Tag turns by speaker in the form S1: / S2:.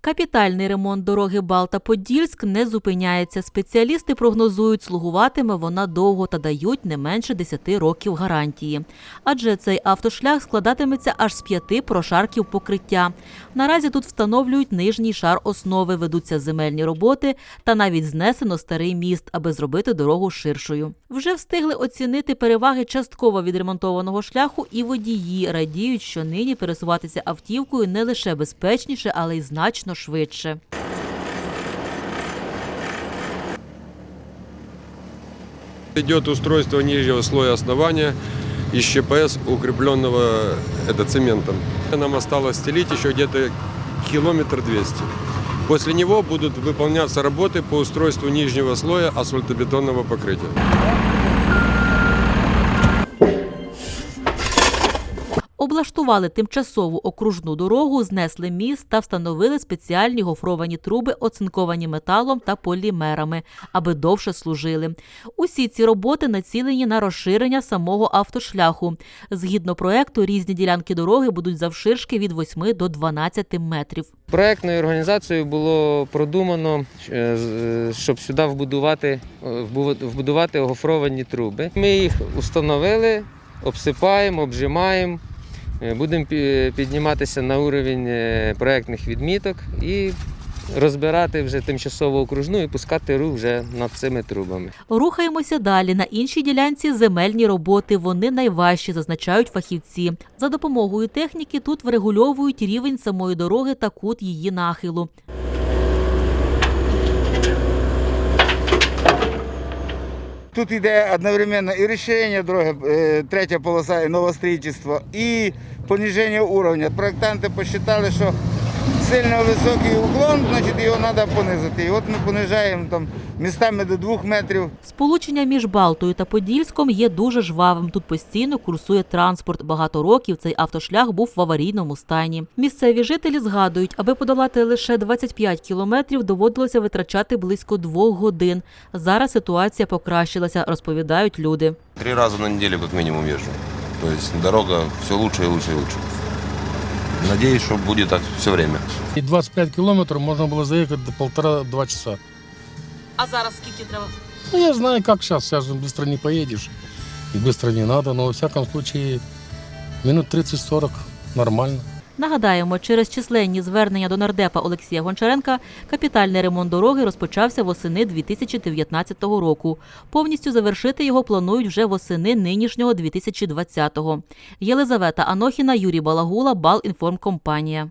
S1: Капітальний ремонт дороги Балта-Подільськ не зупиняється. Спеціалісти прогнозують, слугуватиме вона довго та дають не менше 10 років гарантії. Адже цей автошлях складатиметься аж з 5 прошарків покриття. Наразі тут встановлюють нижній шар основи, ведуться земельні роботи та навіть знесено старий міст, аби зробити дорогу ширшою. Вже встигли оцінити переваги частково відремонтованого шляху і водії. Радіють, що нині пересуватися автівкою не лише безпечніше, але й значно швидше.
S2: Идет устройство нижнего слоя основания из ЩПС, укрепленного цементом. Нам осталось стелить еще где-то 1,2 километра. После него будут выполняться работы по устройству нижнего слоя асфальтобетонного покрытия.
S1: Облаштували тимчасову окружну дорогу, знесли міст та встановили спеціальні гофровані труби, оцинковані металом та полімерами, аби довше служили. Усі ці роботи націлені на розширення самого автошляху. Згідно проекту, різні ділянки дороги будуть завширшки від 8 до 12 метрів.
S3: Проектною організацією було продумано, щоб сюди вбудувати гофровані труби. Ми їх установили, обсипаємо, обжимаємо. Будемо підніматися на рівень проєктних відміток і розбирати вже тимчасово окружну і пускати рух вже над цими трубами.
S1: Рухаємося далі. На іншій ділянці земельні роботи. Вони найважчі, зазначають фахівці. За допомогою техніки тут врегульовують рівень самої дороги та кут її нахилу.
S4: Тут йде одновременно і розширення дороги, третя полоса, і новострійство, і пониження уровня. Проєктанти посчитали, що сильно високий уклон, значить його треба понизити. І от ми понижаємо там містами до 2 метрів.
S1: Сполучення між Балтою та Подільськом є дуже жвавим. Тут постійно курсує транспорт. Багато років цей автошлях був в аварійному стані. Місцеві жителі згадують, аби подолати лише 25 кілометрів, доводилося витрачати близько 2 годин. Зараз ситуація покращилася, розповідають люди.
S5: 3 рази на неділю, як мінімум, їжджу. Тобто дорога все лучше і лучше і лучше. Надіюсь, що буде так все время.
S6: І 25 кілометрів можна було заїхати до 1,5-2 часа.
S1: А зараз скільки треба?
S6: Ну, я знаю, как сейчас же быстро не поедешь, и быстро не надо, но во всяком случае минут 30-40 нормально.
S1: Нагадаємо, через численні звернення до нардепа Олексія Гончаренка капітальний ремонт дороги розпочався восени 2019 року. Повністю завершити його планують вже восени нинішнього 2020-го. Єлизавета Анохіна, Юрій Балагула, Балінформкомпанія.